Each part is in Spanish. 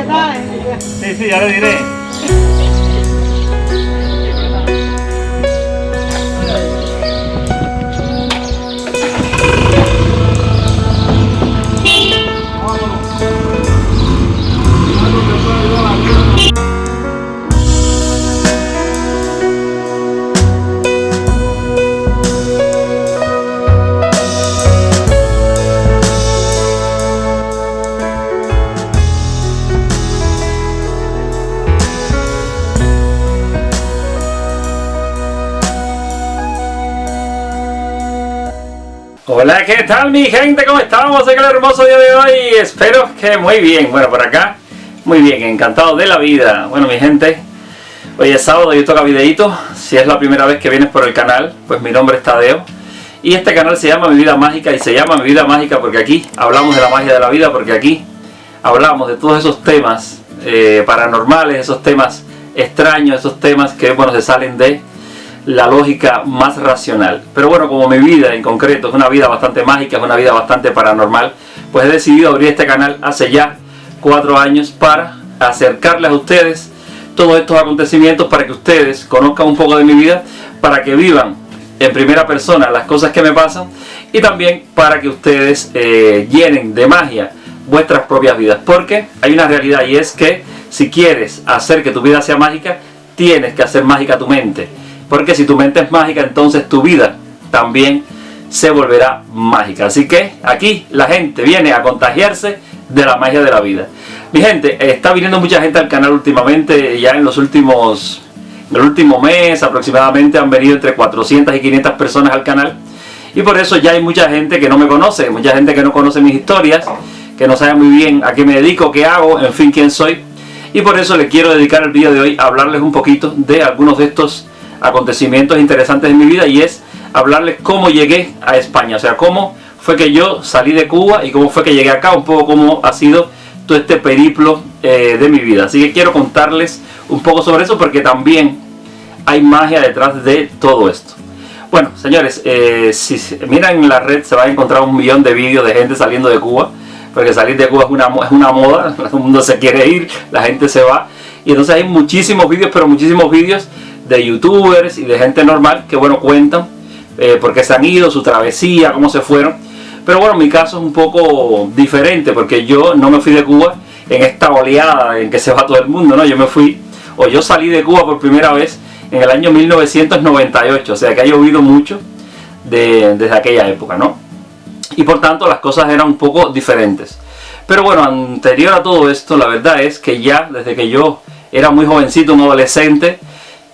Sí, sí, ya le diré. Hola, ¿qué tal mi gente? ¿Cómo estamos en el hermoso día de hoy? Espero que muy bien. Bueno, por acá, muy bien, encantado de la vida. Bueno, mi gente, hoy es sábado y toca videíto. Si es la primera vez que vienes por el canal, pues mi nombre es Tadeo. Y este canal se llama Mi Vida Mágica, y se llama Mi Vida Mágica porque aquí hablamos de la magia de la vida, porque aquí hablamos de todos esos temas paranormales, esos temas extraños, esos temas que, bueno, se salen de la lógica más racional. Pero bueno, como mi vida en concreto es una vida bastante mágica, es una vida bastante paranormal, pues he decidido abrir este canal hace ya 4 años para acercarles a ustedes todos estos acontecimientos, para que ustedes conozcan un poco de mi vida, para que vivan en primera persona las cosas que me pasan, y también para que ustedes llenen de magia vuestras propias vidas. Porque hay una realidad, y es que si quieres hacer que tu vida sea mágica, tienes que hacer mágica tu mente. Porque si tu mente es mágica, entonces tu vida también se volverá mágica. Así que aquí la gente viene a contagiarse de la magia de la vida. Mi gente, está viniendo mucha gente al canal últimamente. Ya en el último mes aproximadamente han venido entre 400 y 500 personas al canal. Y por eso ya hay mucha gente que no me conoce, mucha gente que no conoce mis historias, que no sabe muy bien a qué me dedico, qué hago, en fin, quién soy. Y por eso le quiero dedicar el vídeo de hoy a hablarles un poquito de algunos de estos acontecimientos interesantes de mi vida, y es hablarles cómo llegué a España, o sea, cómo fue que yo salí de Cuba y cómo fue que llegué acá, un poco cómo ha sido todo este periplo de mi vida. Así que quiero contarles un poco sobre eso, porque también hay magia detrás de todo esto. Bueno, señores, si miran en la red se va a encontrar 1 millón de vídeos de gente saliendo de Cuba, porque salir de Cuba es una moda, todo el mundo se quiere ir, la gente se va, y entonces hay muchísimos vídeos, pero muchísimos vídeos de youtubers y de gente normal que, bueno, cuentan por qué se han ido, su travesía, cómo se fueron. Pero bueno, mi caso es un poco diferente, porque yo no me fui de Cuba en esta oleada en que se va todo el mundo, ¿no? Yo salí de Cuba por primera vez en el año 1998, o sea que ha llovido mucho desde aquella época, ¿no? Y por tanto las cosas eran un poco diferentes. Pero bueno, anterior a todo esto, la verdad es que ya desde que yo era muy jovencito, un adolescente,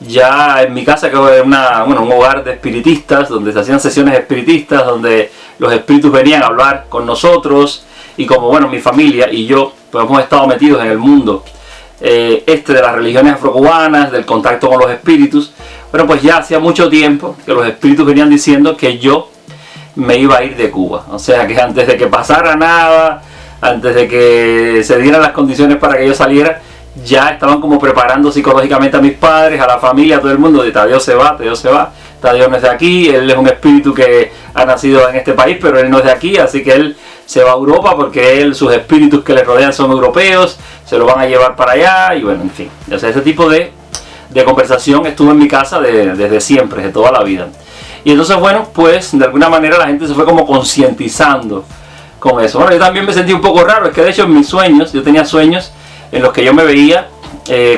ya en mi casa, que era un hogar de espiritistas, donde se hacían sesiones espiritistas, donde los espíritus venían a hablar con nosotros, y como, bueno, mi familia y yo pues hemos estado metidos en el mundo de las religiones afrocubanas, del contacto con los espíritus. Bueno, pues ya hacía mucho tiempo que los espíritus venían diciendo que yo me iba a ir de Cuba, o sea que antes de que pasara nada, antes de que se dieran las condiciones para que yo saliera, ya estaban como preparando psicológicamente a mis padres, a la familia, a todo el mundo, de Tadeo se va, Tadeo no es de aquí, él es un espíritu que ha nacido en este país, pero él no es de aquí, así que él se va a Europa porque sus espíritus que le rodean son europeos, se lo van a llevar para allá, y bueno, en fin, o sea, ese tipo de conversación estuvo en mi casa desde siempre, de toda la vida. Y entonces, bueno, pues de alguna manera la gente se fue como concientizando con eso. Bueno, yo también me sentí un poco raro, es que de hecho en mis sueños, yo tenía sueños en los que yo me veía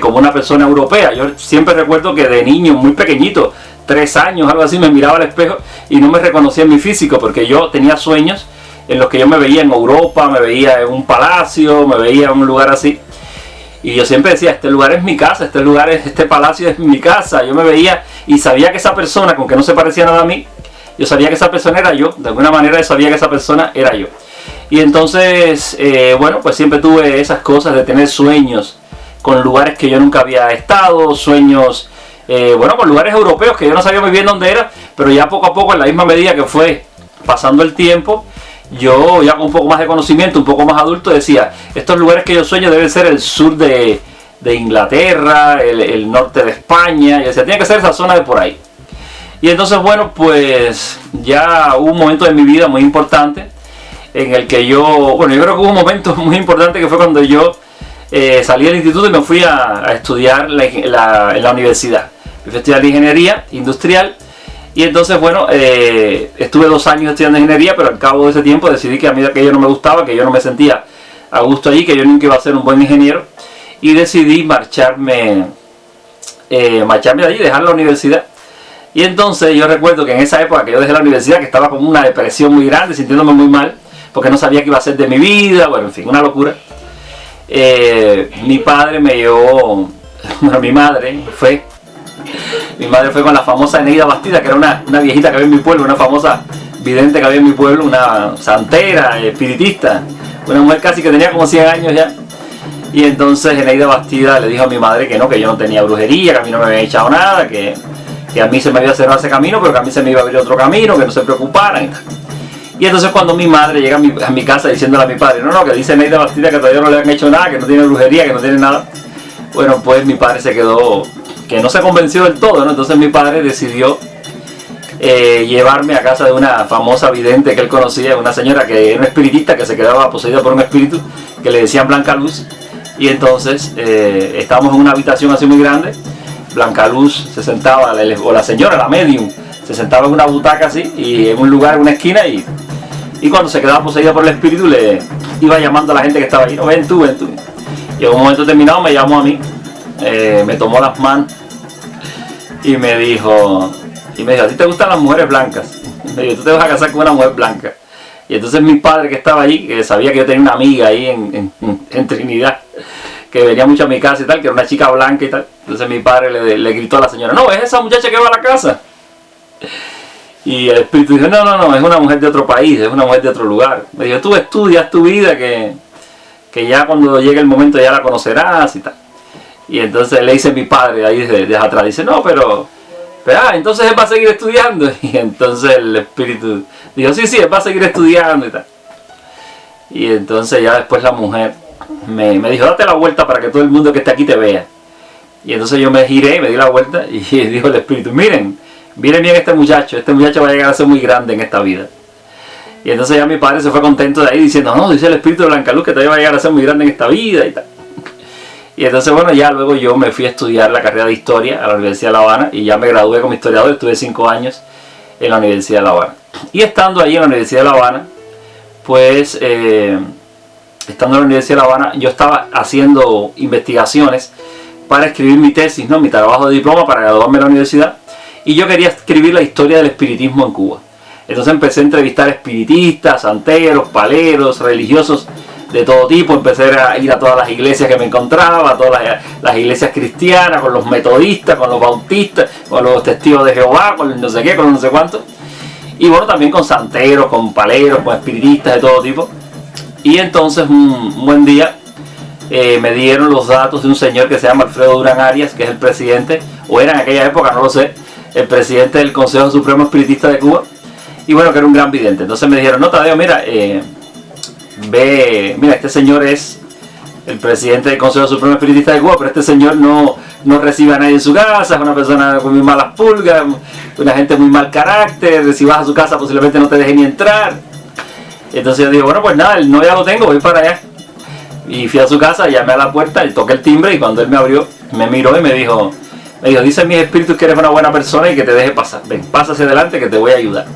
como una persona europea. Yo siempre recuerdo que de niño, muy pequeñito, 3 años, algo así, me miraba al espejo y no me reconocía en mi físico, porque yo tenía sueños en los que yo me veía en Europa, me veía en un palacio, me veía en un lugar así. Y yo siempre decía, este lugar es mi casa, este palacio es mi casa. Yo me veía y sabía que esa persona, con que no se parecía nada a mí, yo sabía que esa persona era yo. De alguna manera yo sabía que esa persona era yo. Y entonces, bueno, pues siempre tuve esas cosas de tener sueños con lugares que yo nunca había estado, sueños, bueno, con lugares europeos que yo no sabía muy bien dónde era, pero ya poco a poco, en la misma medida que fue pasando el tiempo, yo ya con un poco más de conocimiento, un poco más adulto, decía, estos lugares que yo sueño deben ser el sur de Inglaterra, el norte de España, y decía, tiene que ser esa zona de por ahí. Y entonces, bueno, pues ya hubo un momento de mi vida muy importante en el que yo creo que hubo un momento muy importante que fue cuando yo salí del instituto y me fui a estudiar en la universidad. Me fui a estudiar ingeniería industrial. Y entonces, bueno, estuve 2 años estudiando ingeniería, pero al cabo de ese tiempo decidí que a mí aquello no me gustaba, que yo no me sentía a gusto allí, que yo nunca iba a ser un buen ingeniero. Y decidí marcharme de allí, dejar la universidad. Y entonces yo recuerdo que en esa época que yo dejé la universidad, que estaba con una depresión muy grande, sintiéndome muy mal, porque no sabía qué iba a hacer de mi vida, bueno, en fin, una locura. Mi padre me llevó, bueno, mi madre fue con la famosa Eneida Bastida, que era una viejita que había en mi pueblo, una famosa vidente que había en mi pueblo, una santera, espiritista, una mujer casi que tenía como 100 años ya. Y entonces Eneida Bastida le dijo a mi madre que no, que yo no tenía brujería, que a mí no me había echado nada, que a mí se me había cerrado ese camino, pero que a mí se me iba a abrir otro camino, que no se preocuparan y tal. Y entonces cuando mi madre llega a mi casa diciéndole a mi padre, no, que dice Eneida Bastida que todavía no le han hecho nada, que no tiene brujería, que no tiene nada. Bueno, pues mi padre se quedó, que no se convenció del todo, ¿no? Entonces mi padre decidió llevarme a casa de una famosa vidente que él conocía, una señora que era una espiritista que se quedaba poseída por un espíritu que le decían Blanca Luz. Y entonces estábamos en una habitación así muy grande. Blanca Luz se sentaba, o la señora, la medium, se sentaba en una butaca así, y en un lugar, en una esquina, y cuando se quedaba poseída por el espíritu le iba llamando a la gente que estaba ahí, no, ven tú, ven tú. Y en un momento determinado me llamó a mí, me tomó las manos y me dijo, ¿a ti te gustan las mujeres blancas? Me dijo, tú te vas a casar con una mujer blanca. Y entonces mi padre, que estaba allí, que sabía que yo tenía una amiga ahí en Trinidad, que venía mucho a mi casa y tal, que era una chica blanca y tal. Entonces mi padre le gritó a la señora, no, es esa muchacha que va a la casa. Y el espíritu dijo, no, es una mujer de otro país, es una mujer de otro lugar. Me dijo, tú estudias tu vida, que ya cuando llegue el momento ya la conocerás y tal. Y entonces le dice mi padre ahí desde atrás, dice, no, pero entonces él va a seguir estudiando. Y entonces el espíritu dijo, sí, él va a seguir estudiando y tal. Y entonces ya después la mujer me dijo, date la vuelta para que todo el mundo que esté aquí te vea. Y entonces yo me giré, me di la vuelta y dijo el espíritu, miren bien este muchacho va a llegar a ser muy grande en esta vida. Y entonces ya mi padre se fue contento de ahí diciendo, no, dice el espíritu de Blanca Luz que todavía va a llegar a ser muy grande en esta vida y tal. Y entonces bueno, ya luego yo me fui a estudiar la carrera de Historia a la Universidad de La Habana y ya me gradué como historiador, estuve 5 años en la Universidad de La Habana. Y estando ahí en la Universidad de La Habana, pues estando en la Universidad de La Habana, yo estaba haciendo investigaciones para escribir mi tesis, ¿no? Mi trabajo de diploma para graduarme en la universidad, y yo quería escribir la historia del espiritismo en Cuba. Entonces empecé a entrevistar espiritistas, santeros, paleros, religiosos de todo tipo. Empecé a ir a todas las iglesias que me encontraba, a todas las iglesias cristianas, con los metodistas, con los bautistas, con los testigos de Jehová, con no sé qué, con no sé cuánto. Y bueno, también con santeros, con paleros, con espiritistas de todo tipo. Y entonces un buen día me dieron los datos de un señor que se llama Alfredo Durán Arias, que es el presidente, o era en aquella época, no lo sé, el presidente del Consejo Supremo Espiritista de Cuba. Y bueno, que era un gran vidente. Entonces me dijeron, no, Tadeo, mira, este señor es el presidente del Consejo Supremo Espiritista de Cuba, pero este señor no recibe a nadie en su casa, es una persona con muy malas pulgas, una gente muy mal carácter, si vas a su casa posiblemente no te deje ni entrar. Entonces yo digo, bueno, pues nada, el no ya lo tengo, voy para allá. Y fui a su casa, llamé a la puerta, y toqué el timbre, y cuando él me abrió, me miró y me dijo, dicen mis espíritus que eres una buena persona y que te deje pasar, ven, pasa hacia adelante que te voy a ayudar.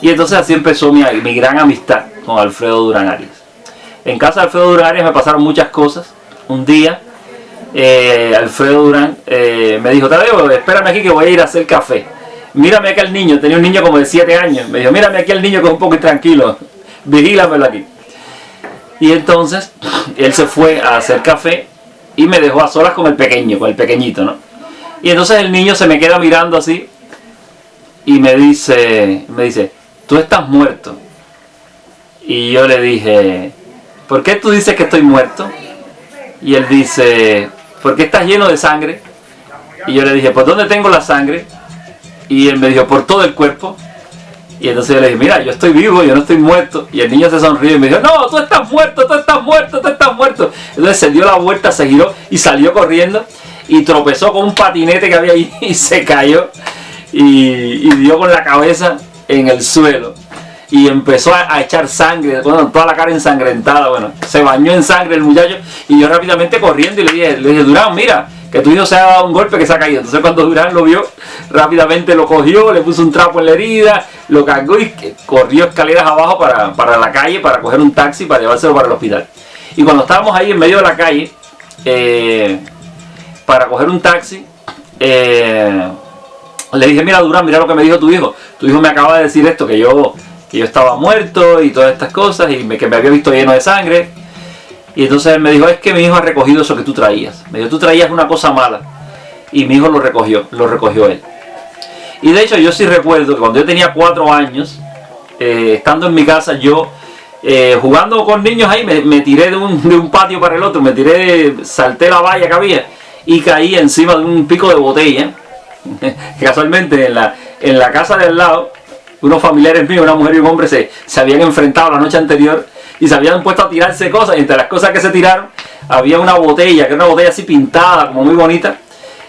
Y entonces así empezó mi gran amistad con Alfredo Durán Arias. En casa de Alfredo Durán Arias me pasaron muchas cosas. Un día Alfredo Durán me dijo, Tadeo, espérame aquí que voy a ir a hacer café. Mírame aquí al niño, tenía un niño como de 7 años. Me dijo, mírame aquí al niño que es un poco intranquilo, vigílamelo aquí. Y entonces él se fue a hacer café y me dejó a solas con el pequeñito, ¿no? Y entonces el niño se me queda mirando así y me dice, tú estás muerto. Y yo le dije, ¿por qué tú dices que estoy muerto? Y él dice, ¿por qué estás lleno de sangre? Y yo le dije, ¿por dónde tengo la sangre? Y él me dijo, por todo el cuerpo. Y entonces yo le dije, mira, yo estoy vivo, yo no estoy muerto. Y el niño se sonrió y me dijo, no, tú estás muerto, tú estás muerto, tú estás muerto. Entonces se dio la vuelta, se giró y salió corriendo y tropezó con un patinete que había ahí y se cayó y dio con la cabeza en el suelo. y empezó a echar sangre, bueno, toda la cara ensangrentada, bueno, se bañó en sangre el muchacho, y yo rápidamente corriendo y le dije, Durán, mira, que tu hijo se ha dado un golpe que se ha caído. Entonces cuando Durán lo vio, rápidamente lo cogió, le puso un trapo en la herida, lo cargó y corrió escaleras abajo para la calle, para coger un taxi, para llevárselo para el hospital. Y cuando estábamos ahí en medio de la calle, para coger un taxi, le dije, mira Durán, mira lo que me dijo tu hijo me acaba de decir esto, que yo estaba muerto y todas estas cosas, y que me había visto lleno de sangre. Y entonces él me dijo, es que mi hijo ha recogido eso que tú traías. Me dijo, tú traías una cosa mala, y mi hijo lo recogió él. Y de hecho yo sí recuerdo que cuando yo tenía 4 años, estando en mi casa, yo jugando con niños ahí, me tiré de un patio para el otro, salté la valla que había y caí encima de un pico de botella. Casualmente en la casa de al lado, unos familiares míos, una mujer y un hombre, se habían enfrentado la noche anterior y se habían puesto a tirarse cosas, y entre las cosas que se tiraron había una botella, que era una botella así pintada, como muy bonita,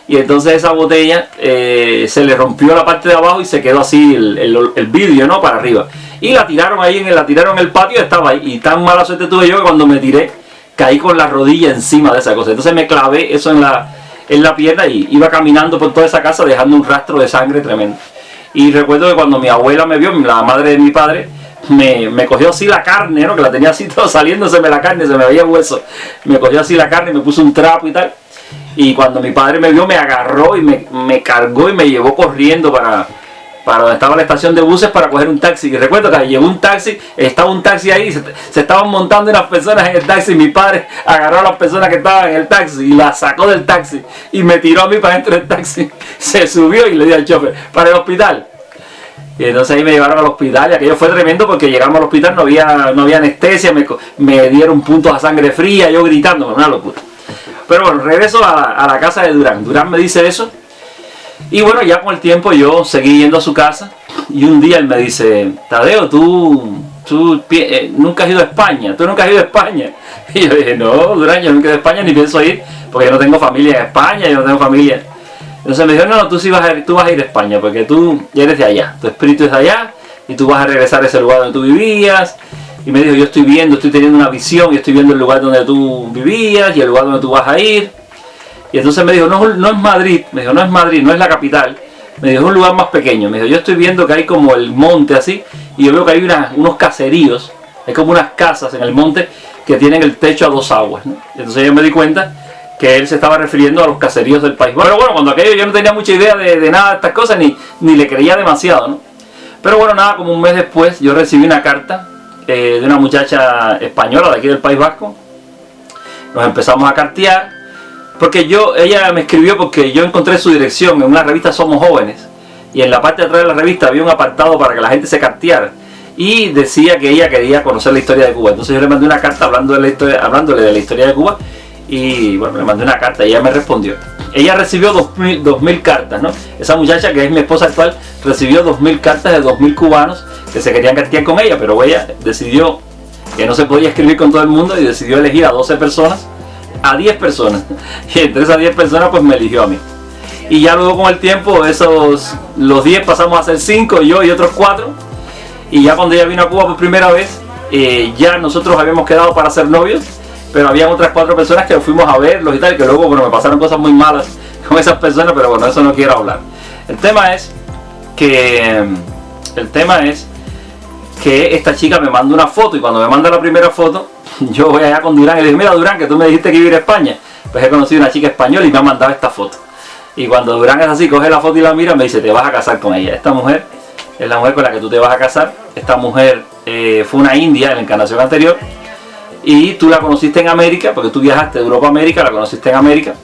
y entonces esa botella se le rompió la parte de abajo y se quedó así el vidrio, ¿no?, para arriba, y la tiraron ahí, la tiraron en el patio, estaba ahí, y tan mala suerte tuve yo que cuando me tiré caí con la rodilla encima de esa cosa. Entonces me clavé eso en la pierna y iba caminando por toda esa casa dejando un rastro de sangre tremendo. Y recuerdo que cuando mi abuela me vio, la madre de mi padre, me cogió así la carne, ¿no?, que la tenía así todo saliéndoseme la carne, se me veía hueso, me cogió así la carne, me puso un trapo y tal, y cuando mi padre me vio me agarró y me cargó y me llevó corriendo para donde estaba la estación de buses para coger un taxi. Y recuerdo que llegó un taxi, estaba un taxi ahí, se estaban montando unas personas en el taxi, y mi padre agarró a las personas que estaban en el taxi y las sacó del taxi y me tiró a mí para dentro del taxi, se subió y le dio al chofer, para el hospital. Y entonces ahí me llevaron al hospital, y aquello fue tremendo porque llegamos al hospital, no había anestesia, me dieron puntos a sangre fría, yo gritando, una locura. Pero bueno, regreso a la casa de Durán. Durán me dice eso, y bueno, ya con el tiempo yo seguí yendo a su casa, y un día él me dice, Tadeo, tú nunca has ido a España, tú nunca has ido a España. Y yo dije, no, Durán, yo nunca he ido a España, ni pienso ir, porque yo no tengo familia en España, yo no tengo familia. Entonces me dijo, no, tú sí vas a ir a España, porque tú ya eres de allá, tu espíritu es de allá, y tú vas a regresar a ese lugar donde tú vivías. Y me dijo, yo estoy teniendo una visión, yo estoy viendo el lugar donde tú vivías, y el lugar donde tú vas a ir. Y entonces me dijo, no es Madrid, no es la capital, me dijo, es un lugar más pequeño. Me dijo, yo estoy viendo que hay como el monte así, y yo veo que hay unos caseríos, hay como unas casas en el monte que tienen el techo a 2 aguas, ¿no? Y entonces yo me di cuenta que él se estaba refiriendo a los caseríos del País Vasco. Pero bueno, cuando aquello yo no tenía mucha idea de nada de estas cosas, ni le creía demasiado, ¿no? Pero bueno, nada, como un mes después yo recibí una carta de una muchacha española de aquí del País Vasco. Nos empezamos a cartear, porque ella me escribió porque yo encontré su dirección en una revista Somos Jóvenes, y en la parte de atrás de la revista había un apartado para que la gente se carteara, y decía que ella quería conocer la historia de Cuba. Entonces yo le mandé una carta hablándole de la historia de Cuba, y bueno, le mandé una carta y ella me respondió. Ella recibió 2000 cartas, ¿no? Esa muchacha, que es mi esposa actual, recibió 2000 cartas de 2000 cubanos que se querían cartear con ella, pero ella decidió que no se podía escribir con todo el mundo y decidió elegir a 12 personas, a 10 personas, y entre esas 10 personas pues me eligió a mí. Y ya luego con el tiempo los 10 pasamos a ser 5, yo y otros 4, y ya cuando ella vino a Cuba por primera vez, ya nosotros habíamos quedado para ser novios, pero había otras 4 personas que fuimos a verlos y tal, que luego bueno, me pasaron cosas muy malas con esas personas, pero bueno, eso no quiero hablar. El tema es que esta chica me manda una foto, y cuando me manda la primera foto, yo voy allá con Durán y le digo, mira Durán, que tú me dijiste que iba a ir a España. Pues he conocido una chica española y me ha mandado esta foto. Y cuando Durán es así, coge la foto y la mira, me dice, te vas a casar con ella. Esta mujer es la mujer con la que tú te vas a casar. Esta mujer fue una india en la encarnación anterior, y tú la conociste en América, porque tú viajaste de Europa a América, la conociste en América,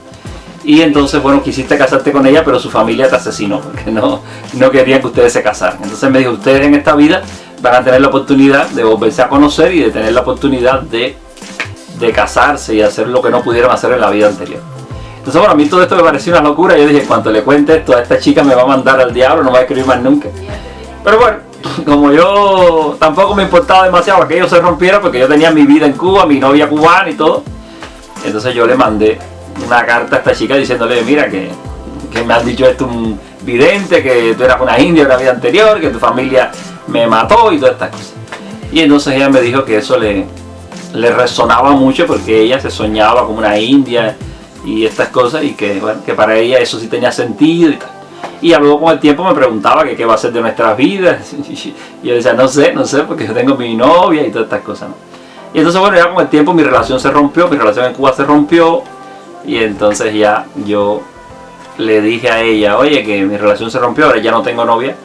y entonces bueno, quisiste casarte con ella, pero su familia te asesinó, porque no querían que ustedes se casaran. Entonces me dijo, ustedes en esta vida van a tener la oportunidad de volverse a conocer y de tener la oportunidad de casarse y hacer lo que no pudieron hacer en la vida anterior. Entonces bueno, a mí todo esto me pareció una locura. Yo dije, en cuanto le cuente esto a esta chica me va a mandar al diablo, no va a escribir más nunca. Pero bueno, como yo tampoco me importaba demasiado que ellos se rompieran, porque yo tenía mi vida en Cuba, mi novia cubana y todo, entonces yo le mandé una carta a esta chica diciéndole, mira que me han dicho esto un vidente, que tú eras una india en la vida anterior, que tu familia me mató y todas estas cosas. Y entonces ella me dijo que eso le resonaba mucho porque ella se soñaba como una india y estas cosas, y que, bueno, que para ella eso sí tenía sentido y tal. Y luego con el tiempo me preguntaba que qué va a ser de nuestras vidas. Y yo decía, no sé, porque yo tengo mi novia y todas estas cosas, ¿no? Y entonces, bueno, ya con el tiempo mi relación se rompió, mi relación en Cuba se rompió. Y entonces ya yo le dije a ella, oye, que mi relación se rompió, ahora ya no tengo novia.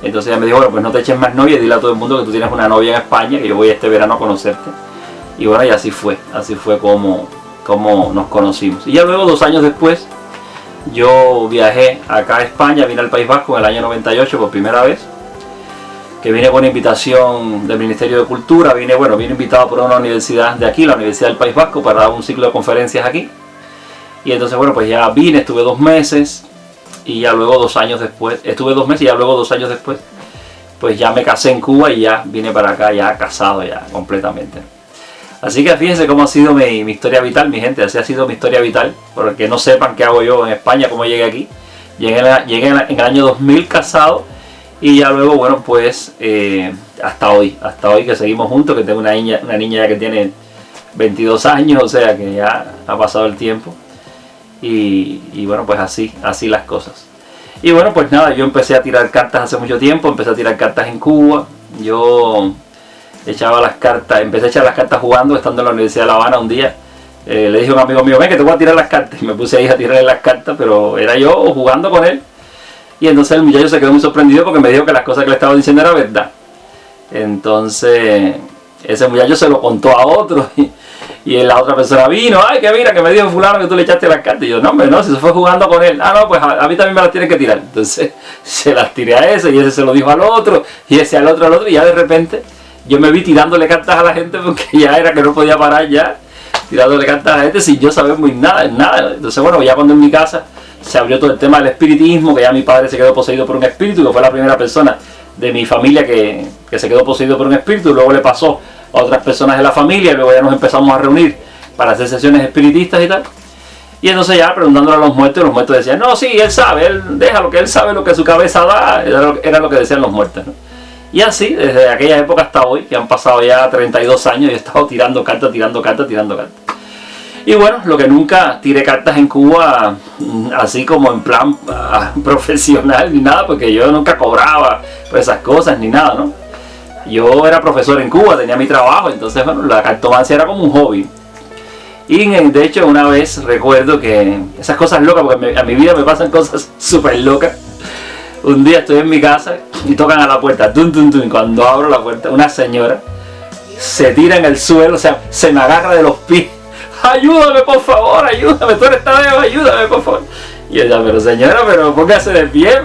Entonces ella me dijo, bueno, pues no te eches más novia, dile a todo el mundo que tú tienes una novia en España, que yo voy este verano a conocerte. Y bueno, y así fue como nos conocimos. Y ya luego, 2 años después, yo viajé acá a España, vine al País Vasco en el año 98 por primera vez, que vine con invitación del Ministerio de Cultura, vine invitado por una universidad de aquí, la Universidad del País Vasco, para dar un ciclo de conferencias aquí. Y entonces, bueno, pues ya vine, estuve 2 meses, y ya luego 2 años después, pues ya me casé en Cuba y ya vine para acá ya casado ya completamente. Así que fíjense cómo ha sido mi historia vital, mi gente, así ha sido mi historia vital. Para que no sepan qué hago yo en España, cómo llegué aquí. Llegué en el año 2000 casado, y ya luego, bueno, pues hasta hoy que seguimos juntos, que tengo una niña ya que tiene 22 años, o sea que ya ha pasado el tiempo. Y bueno, pues así las cosas. Y bueno, pues nada, yo empecé a tirar cartas hace mucho tiempo, empecé a tirar cartas en Cuba. Yo empecé a echar las cartas jugando, estando en la Universidad de La Habana un día. Le dije a un amigo mío, ven que te voy a tirar las cartas. Y me puse ahí a tirarle las cartas, pero era yo jugando con él. Y entonces el muchacho se quedó muy sorprendido porque me dijo que las cosas que le estaba diciendo era verdad. Entonces ese muchacho se lo contó a otro. Y la otra persona vino, ay, que mira, que me dijo fulano que tú le echaste las cartas. Y yo, no, hombre, no, si se fue jugando con él. Ah, no, pues a mí también me las tienen que tirar. Entonces se las tiré a ese, y ese se lo dijo al otro, y ese al otro, y ya de repente yo me vi tirándole cartas a la gente, porque ya era que no podía parar ya, tirándole cartas a la gente sin yo saber muy nada. Entonces, bueno, ya cuando en mi casa se abrió todo el tema del espiritismo, que ya mi padre se quedó poseído por un espíritu, que fue la primera persona de mi familia que se quedó poseído por un espíritu, luego le pasó a otras personas de la familia, y luego ya nos empezamos a reunir para hacer sesiones espiritistas y tal. Y entonces ya preguntándole a los muertos decían, no, sí, él sabe, él déjalo, que él sabe lo que su cabeza da, era lo que decían los muertos, ¿no? Y así, desde aquella época hasta hoy, que han pasado ya 32 años, y he estado tirando cartas. Y bueno, lo que nunca tiré cartas en Cuba, así como en plan profesional ni nada, porque yo nunca cobraba por esas cosas ni nada, ¿no? Yo era profesor en Cuba, tenía mi trabajo, entonces bueno, la cartomancia era como un hobby. Y de hecho una vez recuerdo que esas cosas locas, porque a mi vida me pasan cosas súper locas. Un día estoy en mi casa y tocan a la puerta, tum, tum, tum, y cuando abro la puerta, una señora se tira en el suelo, o sea, se me agarra de los pies. Ayúdame, por favor, ayúdame, tú eres Tadeo, ayúdame, por favor. Y ella, pero señora, pero póngase de pie,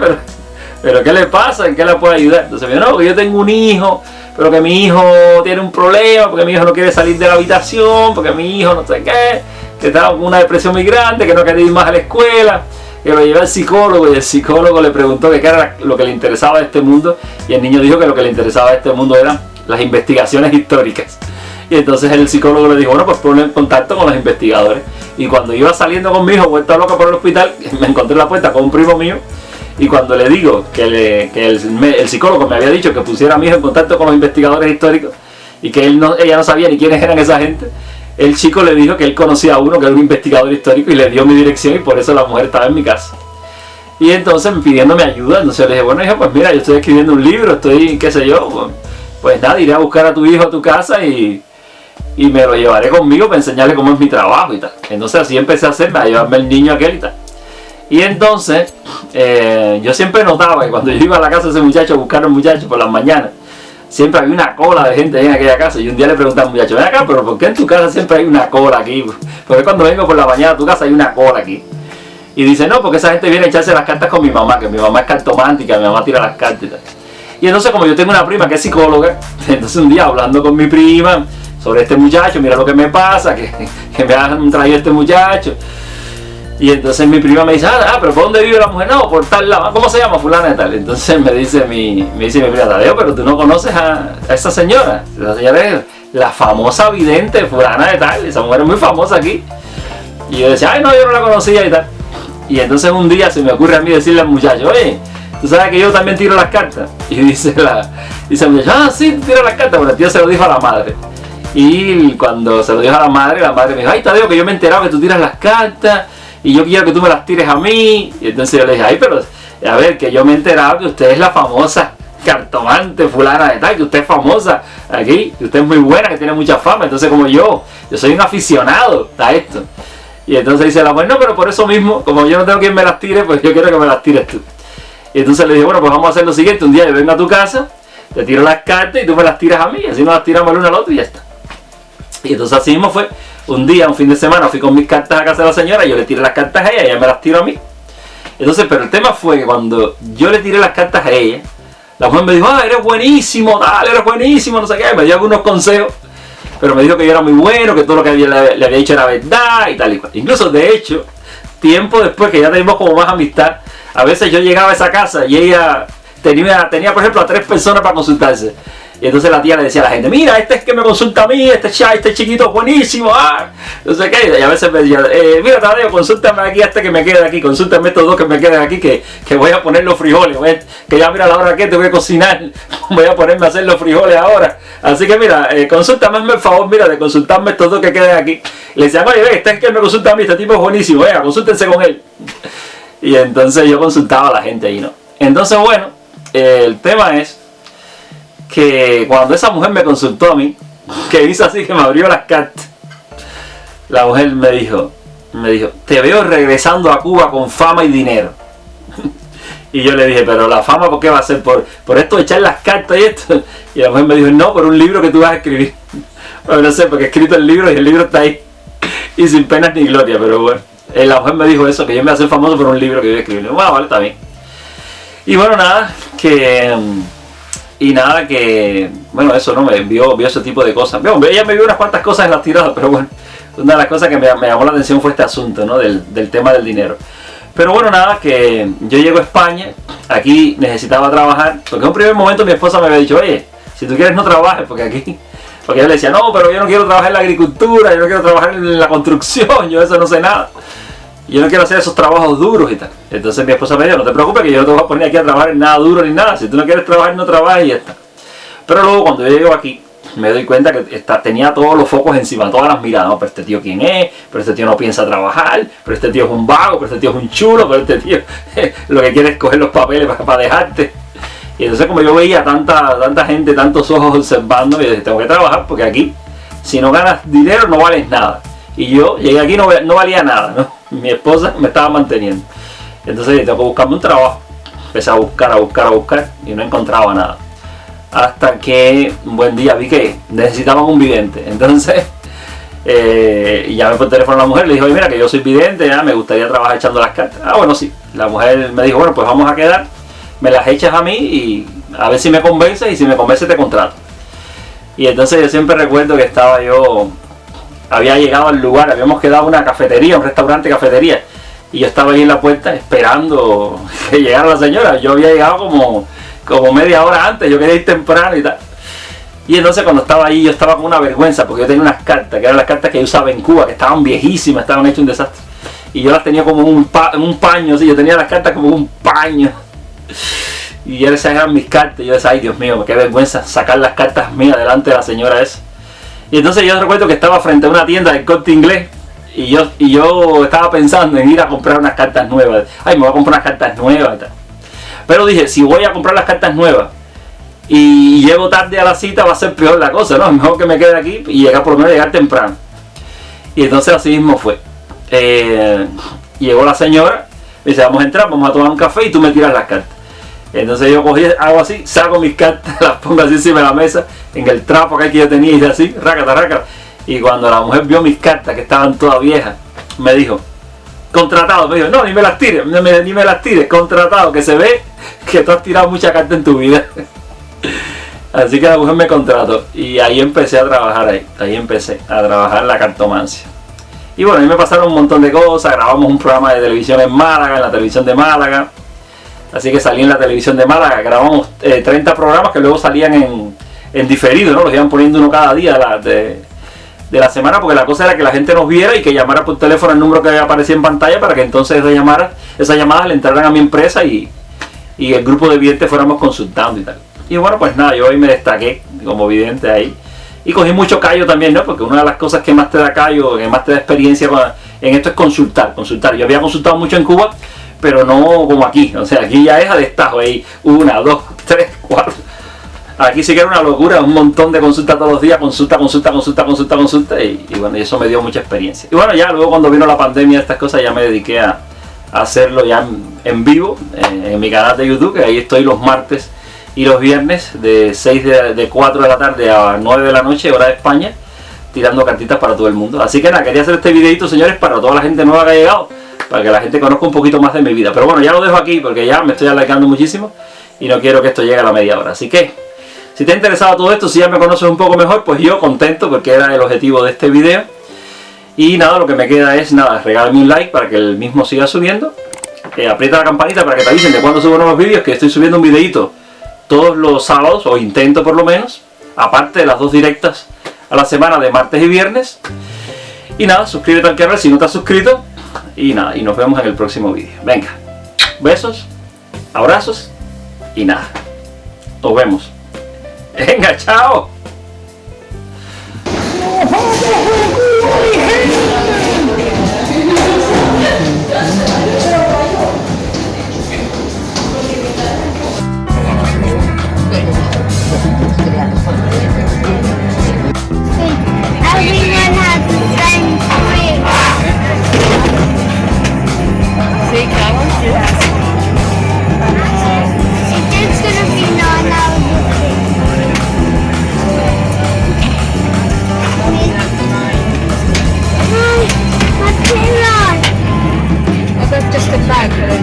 pero ¿qué le pasa? ¿En qué la puedo ayudar? Entonces me dijo, no, porque yo tengo un hijo, pero que mi hijo tiene un problema, porque mi hijo no quiere salir de la habitación, porque mi hijo no sé qué, que está con una depresión muy grande, que no quiere ir más a la escuela, que lo llevé al psicólogo, y el psicólogo le preguntó qué era lo que le interesaba de este mundo, y el niño dijo que lo que le interesaba de este mundo eran las investigaciones históricas. Y entonces el psicólogo le dijo, bueno, pues ponle en contacto con los investigadores. Y cuando iba saliendo con mi hijo, vuelta loca por el hospital, me encontré en la puerta con un primo mío. Y cuando le digo que el psicólogo me había dicho que pusiera a mi hijo en contacto con los investigadores históricos, y que ella no sabía ni quiénes eran esa gente, el chico le dijo que él conocía a uno que era un investigador histórico, y le dio mi dirección, y por eso la mujer estaba en mi casa. Y entonces pidiéndome ayuda, entonces le dije, bueno, hijo, pues mira, yo estoy escribiendo un libro, qué sé yo, pues nada, iré a buscar a tu hijo a tu casa y me lo llevaré conmigo para enseñarle cómo es mi trabajo y tal. Entonces así empecé a hacerme, a llevarme el niño aquel y tal. Y entonces yo siempre notaba que cuando yo iba a la casa de ese muchacho a buscar a un muchacho por las mañanas, siempre había una cola de gente ahí en aquella casa. Y un día le pregunté al muchacho, ven acá, pero ¿por qué en tu casa siempre hay una cola aquí? Porque cuando vengo por la mañana a tu casa hay una cola aquí. Y dice, no, porque esa gente viene a echarse las cartas con mi mamá, que mi mamá es cartomántica, mi mamá tira las cartas y tal. Y entonces, como yo tengo una prima que es psicóloga, entonces un día hablando con mi prima sobre este muchacho, mira lo que me pasa, que me han traído este muchacho. Y entonces mi prima me dice, pero ¿por dónde vive la mujer? No, por tal lado. ¿Cómo se llama? Fulana y tal. Entonces me dice mi prima, Tadeo, pero tú no conoces a esa señora. Esa señora es la famosa vidente fulana de tal. Esa mujer es muy famosa aquí. Y yo decía, no, yo no la conocía y tal. Y entonces un día se me ocurre a mí decirle al muchacho, oye, tú sabes que yo también tiro las cartas. Y dice la muchacha, sí, tú tiras las cartas. Bueno, el tío se lo dijo a la madre. Y cuando se lo dijo a la madre me dijo, ay Tadeo, que yo me he enterado que tú tiras las cartas y yo quiero que tú me las tires a mí. Y entonces yo le dije, ay, pero a ver, que yo me he enterado que usted es la famosa cartomante fulana de tal, que usted es famosa aquí, que usted es muy buena, que tiene mucha fama. Entonces como yo soy un aficionado a esto. Y entonces dice la mujer, no, pero por eso mismo, como yo no tengo quien me las tire, pues yo quiero que me las tires tú. Y entonces le dije, bueno, pues vamos a hacer lo siguiente, un día yo vengo a tu casa, te tiro las cartas y tú me las tiras a mí, así nos las tiramos el uno al otro y ya está. Y entonces así mismo fue, un fin de semana, fui con mis cartas a casa de la señora, yo le tiré las cartas a ella y ella me las tiró a mí. Entonces, pero el tema fue que cuando yo le tiré las cartas a ella, la mujer me dijo, ah, eres buenísimo, tal, eres buenísimo, no sé qué, me dio algunos consejos, pero me dijo que yo era muy bueno, que todo lo que le había dicho era verdad y tal y cual. Incluso, de hecho, tiempo después que ya teníamos como más amistad, a veces yo llegaba a esa casa y ella tenía por ejemplo, a 3 personas para consultarse. Y entonces la tía le decía a la gente, mira, este es que me consulta a mí, este chiquito es buenísimo, no sé qué. Y a veces me decía, mira Tadeo, consúltame aquí a este que me quede aquí, consúltame estos 2 que me queden aquí, que voy a poner los frijoles, que ya mira la hora que te voy a cocinar, voy a ponerme a hacer los frijoles ahora. Así que mira, consúltame, hazme el favor, mira, de consultarme estos 2 que queden aquí. Y le decían, oye, este es que me consulta a mí, este tipo es buenísimo, venga, consúltense con él. Y entonces yo consultaba a la gente ahí, ¿no? Entonces, bueno, el tema es que cuando esa mujer me consultó a mí, que hizo así, que me abrió las cartas, la mujer me dijo, te veo regresando a Cuba con fama y dinero. Y yo le dije, pero la fama, ¿por qué va a ser? ¿Por esto de echar las cartas y esto? Y la mujer me dijo, no, por un libro que tú vas a escribir. Bueno, no sé, porque he escrito el libro y el libro está ahí. Y sin penas ni gloria, pero bueno. La mujer me dijo eso, que yo me iba a hacer famoso por un libro que yo iba a escribir. Bueno, vale, está bien. Y bueno, nada, bueno, eso, ¿no? Me vio ese tipo de cosas. Ella me vio unas cuantas cosas en las tiradas, pero bueno, una de las cosas que me llamó la atención fue este asunto, ¿no? Del tema del dinero. Pero bueno, nada, que yo llego a España, aquí necesitaba trabajar, porque en un primer momento mi esposa me había dicho, oye, si tú quieres no trabajes, porque yo le decía, no, pero yo no quiero trabajar en la agricultura, yo no quiero trabajar en la construcción, yo eso no sé nada. Yo no quiero hacer esos trabajos duros y tal. Entonces mi esposa me dijo, no te preocupes que yo no te voy a poner aquí a trabajar en nada duro ni nada. Si tú no quieres trabajar, no trabajes y ya está. Pero luego cuando yo llego aquí, me doy cuenta que tenía todos los focos encima, todas las miradas. No, pero este tío quién es, pero este tío no piensa trabajar, pero este tío es un vago, pero este tío es un chulo, pero este tío lo que quiere es coger los papeles para dejarte. Y entonces como yo veía tanta gente, tantos ojos observando, yo dije, tengo que trabajar porque aquí, si no ganas dinero, no vales nada. Y yo llegué aquí no valía nada, ¿no? Mi esposa me estaba manteniendo. Entonces tengo que buscarme un trabajo. Empecé a buscar y no encontraba nada. Hasta que un buen día vi que necesitaban un vidente. Entonces llamé por teléfono a la mujer, le dije, oye, mira que yo soy vidente, me gustaría trabajar echando las cartas. Bueno, sí. La mujer me dijo, bueno, pues vamos a quedar, me las echas a mí y a ver si me convence, y si me convence te contrato. Y entonces yo siempre recuerdo que había llegado al lugar, habíamos quedado en una cafetería, un restaurante cafetería, y yo estaba ahí en la puerta esperando que llegara la señora. Yo había llegado como media hora antes, yo quería ir temprano y tal. Y entonces cuando estaba ahí yo estaba con una vergüenza, porque yo tenía unas cartas, que eran las cartas que yo usaba en Cuba, que estaban viejísimas, estaban hechas un desastre. Y yo las tenía como un paño, así, yo tenía las cartas como un paño. Y esas eran mis cartas, y yo decía, ay Dios mío, qué vergüenza sacar las cartas mías delante de la señora esa. Y entonces yo recuerdo que estaba frente a una tienda del Corte Inglés y yo estaba pensando en ir a comprar unas cartas nuevas. Ay, me voy a comprar unas cartas nuevas y tal. Pero dije, si voy a comprar las cartas nuevas y llego tarde a la cita, va a ser peor la cosa, ¿no? Es mejor que me quede aquí y por lo menos llegar temprano. Y entonces así mismo fue. Llegó la señora, me dice, vamos a entrar, vamos a tomar un café y tú me tiras las cartas. Entonces yo hago así, saco mis cartas, las pongo así encima de la mesa, en el trapo que yo tenía, y así, rácata. Y cuando la mujer vio mis cartas, que estaban todas viejas, me dijo, contratado, me dijo, no, ni me las tires, contratado, que se ve que tú has tirado mucha carta en tu vida. Así que la mujer me contrató, y ahí empecé a trabajar en la cartomancia. Y bueno, ahí me pasaron un montón de cosas, grabamos un programa de televisión en Málaga, en la televisión de Málaga. Así que salí en la televisión de Málaga, grabamos 30 programas que luego salían en diferido, ¿no? Los iban poniendo uno cada día de la semana, porque la cosa era que la gente nos viera y que llamara por teléfono el número que aparecía en pantalla para que entonces esas llamadas le entraran a mi empresa y y el grupo de videntes fuéramos consultando y tal. Y bueno, pues nada, yo hoy me destaqué como vidente ahí. Y cogí mucho callo también, ¿no? Porque una de las cosas que más te da callo, que más te da experiencia en esto es consultar. Yo había consultado mucho en Cuba, pero no como aquí. O sea, aquí ya es a destajo ahí. 1, 2, 3, 4. Aquí sí que era una locura, un montón de consultas todos los días, consulta. Y bueno, y eso me dio mucha experiencia. Y bueno, ya luego cuando vino la pandemia, estas cosas, ya me dediqué a hacerlo ya en vivo, en mi canal de YouTube, que ahí estoy los martes y los viernes de 4 de la tarde a 9 de la noche, hora de España, tirando cartitas para todo el mundo. Así que nada, quería hacer este videito, señores, para toda la gente nueva que ha llegado, para que la gente conozca un poquito más de mi vida. Pero bueno, ya lo dejo aquí porque ya me estoy alargando muchísimo y no quiero que esto llegue a la media hora. Así que, si te ha interesado todo esto, si ya me conoces un poco mejor, pues yo contento porque era el objetivo de este video. Y nada, lo que me queda es, nada, regálame un like para que el mismo siga subiendo. Aprieta la campanita para que te avisen de cuando subo nuevos vídeos, que estoy subiendo un videito todos los sábados, o intento por lo menos, aparte de las 2 directas a la semana de martes y viernes. Y nada, suscríbete al canal si no te has suscrito. Y nada, y nos vemos en el próximo vídeo. Venga, besos, abrazos y nada, nos vemos. Venga, chao. Everyone has a friend tree. Sí, claro, sí, It's gonna be that's just a bag, pero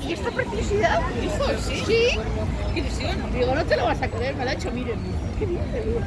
¿Y esta preciosidad? Hijo, sí. ¿Sí? Qué ilusión. Digo, no te lo vas a creer, me lo ha hecho, miren. Qué bien, qué bien.